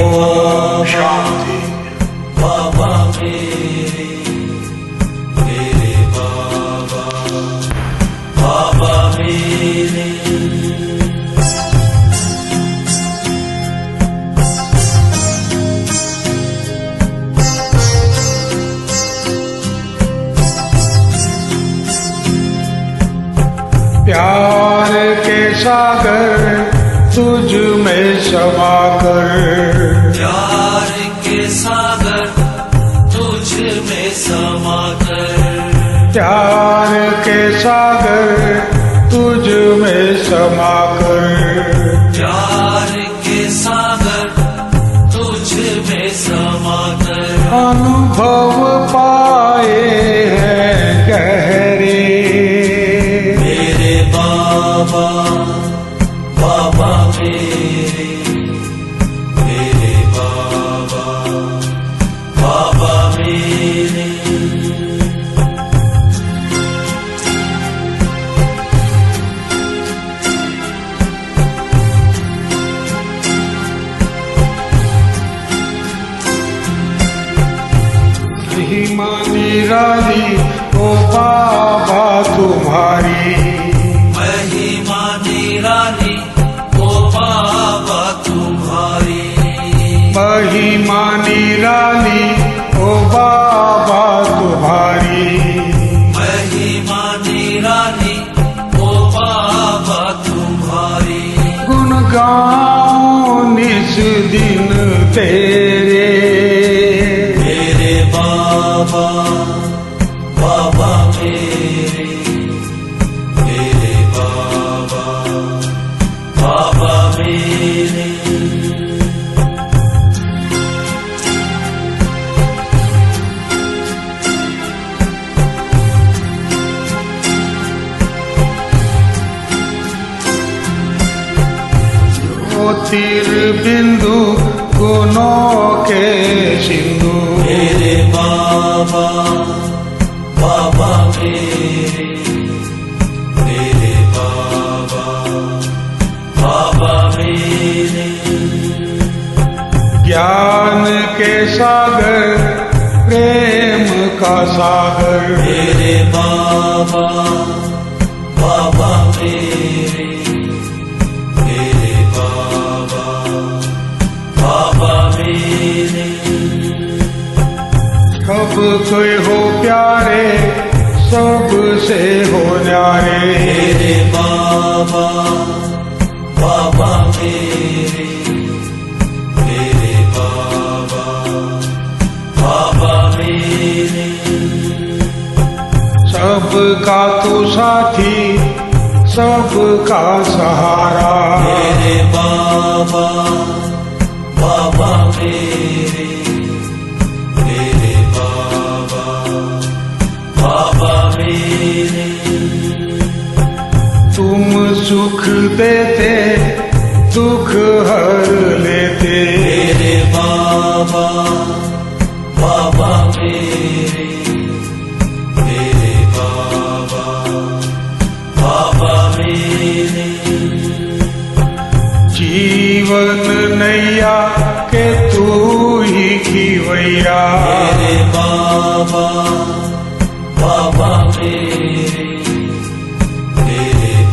ओम शांति। बाबा मेरे बाबा, बाबा मेरे। प्यार के सागर तुझ में समा कर, प्यार के सागर तुझ में समा कर, प्यार के सागर तुझ में समा कर, प्यार के सागर तुझ में समा कर। अनुभव पाए हैं गहरे मेरे बाबा, बाबा मेरे बाबा, बाबा मेरे। महिमा निराली ओ बाबा तुम्हारी, महिमा निराली ओ बाबा तुम्हारी, महिमा निराली ओ बाबा तुम्हारी, महिमा निराली ओ बाबा तुम्हारी। गुण गाऊं निस दिन तेरे मेरे बाबा, बाबा मेरे बाबा, बाबा मेरे। तीर बिंदु गुणों के सिंधु, मेरे बाबा, बाबा मेरे बाबा, बाबा मेरे। ज्ञान के सागर प्रेम का सागर, मेरे बाबा, बाबा मेरे बाबा, बाबा मेरे। सब कोई हो प्यारे सबसे हो न्यारे, मेरे बाबा, बाबा मेरे बाबा, बाबा मेरे। सबका तू साथी सबका सहारा, मेरे बाबा, बाबा मेरे बाबा, बाबा मेरे। तुम सुख देते दुख हर लेते, मेरे बाबा, बाबा मेरे बाबा, बाबा मेरे। जीवन नैया के तू ही खिवैया, मेरे बाबा, बाबा मेरे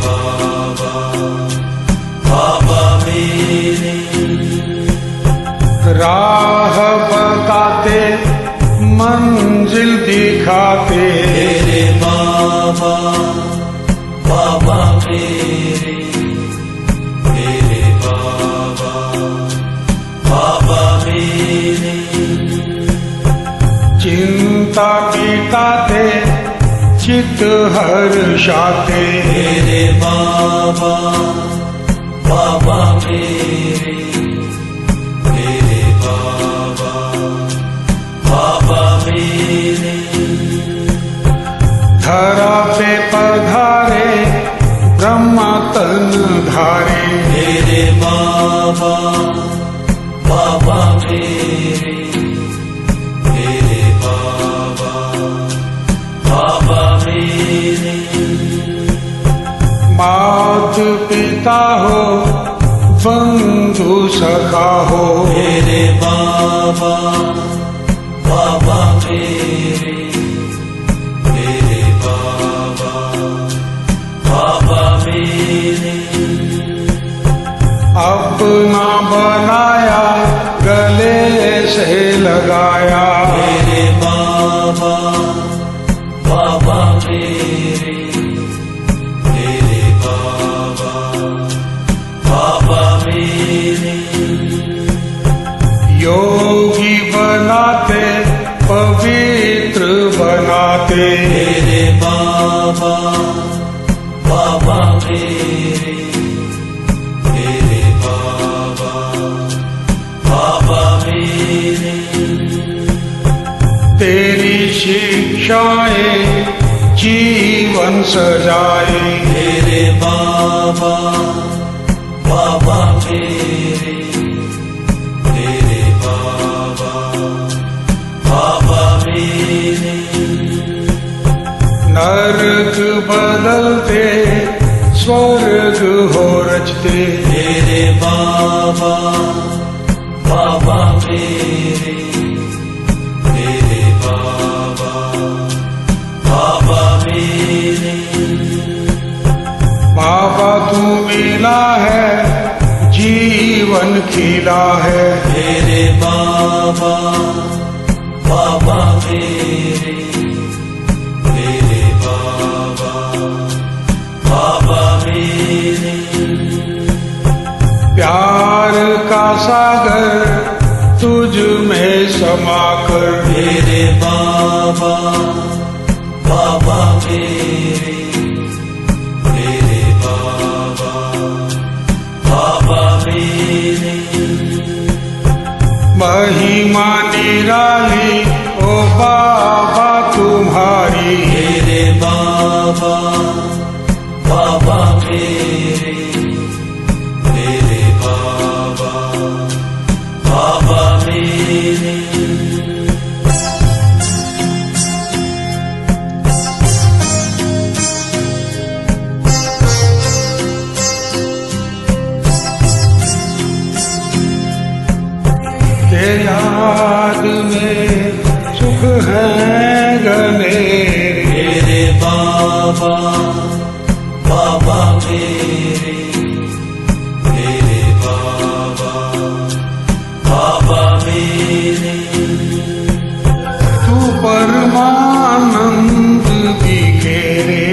बाबा, बाबा मेरे। राह बताते मंजिल दिखाते, मेरे बाबा, बाबा मेरे बाबा, बाबा मेरे। चिंता मिटाते चित हर्षाते, मेरे बाबा, बाबा मेरे बाबा, बाबा मेरे। धरा पे पधारे ब्रह्मा तन धारे, मेरे बाबा, बाबा मेरे बाबा, बाबा मेरे। मात पिता हो बंधु सखा हो, बाबा बाबा मेरे बाबा बाबा मेरे। अपना बनाया गले से लगाया मेरे बाबा बाबा मेरे बाबा बाबा मेरे। योगी बनाते पवित्र बनाते मेरे बाबा बाबा मेरे बाबा बाबा मेरे। तेरी शिक्षाएं जीवन सजाए मेरे बाबा बाबा मेरे बाबा बाबा मेरे। नरक बदलते स्वर्ग हो रचते मेरे बाबा बाबा मेरे बाबा बाबा मेरे। बाबा तू मिला है जीवन खिला है मेरे बाबा बाबा मेरे बाबा बाबा मेरे। प्यार का सागर तुझ में समाकर मेरे बाबा बाबा मेरे बाबा बाबा मेरे। महिमा निराली ओ बाबा तुम्हारी मेरे बाबा बाबा मेरे बाबा बाबा मेरे। तेरी याद में सुख है गले मेरे बाबा बाबा मेरे बाबा बाबा मेरे। तू परमानंद बिखेरे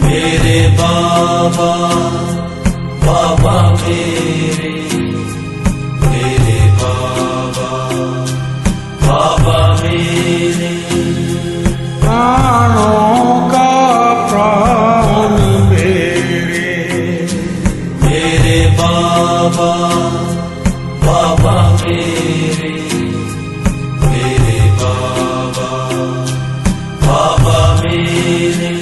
मेरे बाबा बाबा मेरे बाबा बाबा मेरे। प्राणों का प्राण मेरे बाबा बाबा मेरे बाबा बाबा मेरे।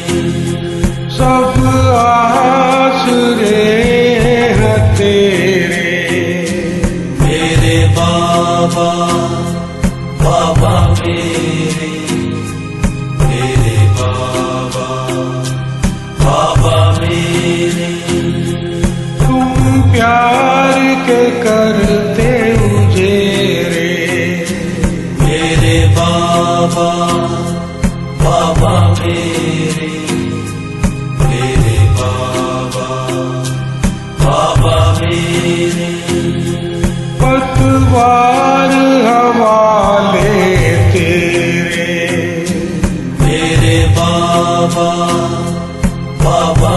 सब आसरे हैं तेरे मेरे बाबा बाबा मेरे बाबा बाबा मेरे। तुम प्यार के करते उजेरे मेरे बाबा बाबा मेरे बाबा बाबा मेरे। पतवार हवाले तेरे मेरे बाबा बाबा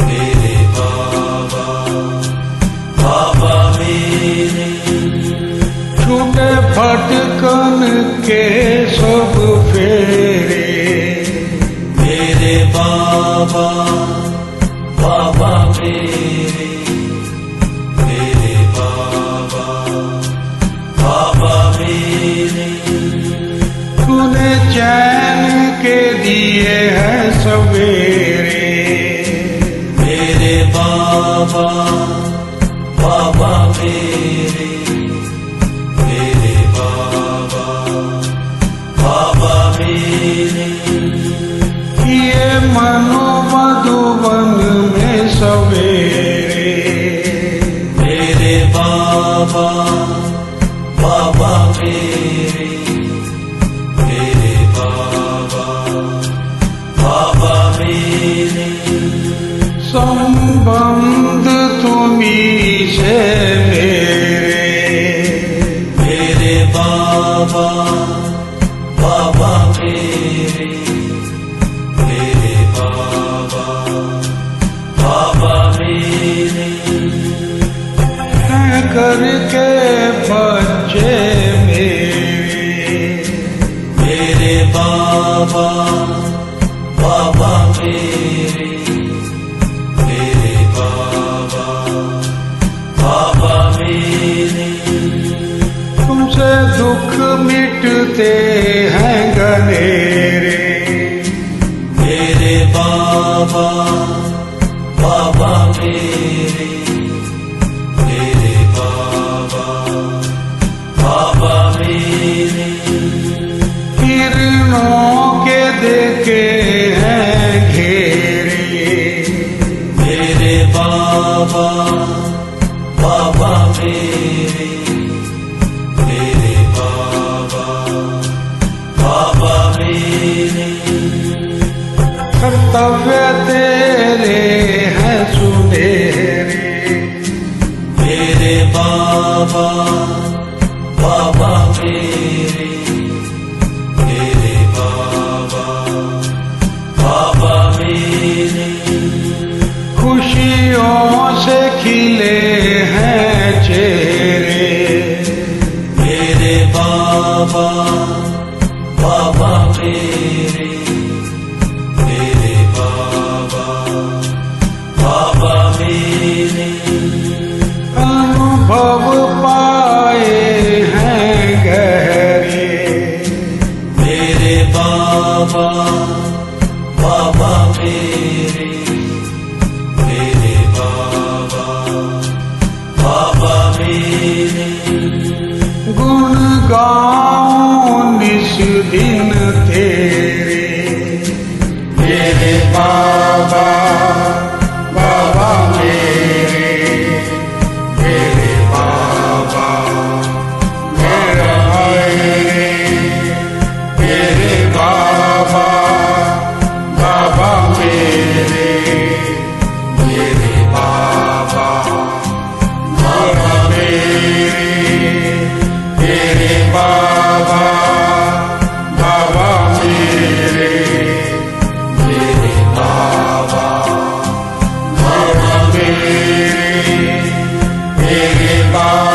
मेरे बाबा बाबा मेरे। छूटे भटकन के सब फेरे मेरे बाबा बाबा मेरे बाबा बाबा मेरे। तूने चैन के दिए हैं सवेरे मेरे बाबा बाबा मेरे बाबा बाबा मेरे। ये मनोमधुबन में सवेरे मेरे बाबा बाबा मेरे बाबा बाबा मेरे संबंध तुम्हीं से मेरे बाबा बाबा मेरे बाबा बाबा मेरे हैं करके बच्चे मेरे बाबा बाबा मेरे बाबा बाबा मेरे तुमसे दुख मिटते हैं गनेरे मेरे बाबा बाबा मेरे बाबा बाबा मेरे किरणों के देखे हैं घेरे मेरे बाबा बाबा मेरे बाबा बाबा मेरे कर्तव्य तेरे हैं सुनहरे मेरे बाबा बाबा मेरे बाबा बाबा मेरे खुशियों से खिले हैं चेहरे मेरे बाबा बाबा मेरे बाबा बाबा मेरे अनुभव पाए हैं गहरे मेरे बाबा बाबा मेरे बाबा बाबा मेरे गुण गाऊं निस दिन तेरे मेरे बाबा बाबा मेरे बाबा मेरा मेरे बाबा बाबा मेरे बाबा बाबा मेरे बाबा बाबा मेरे बाबा बाबा मेरे बाबा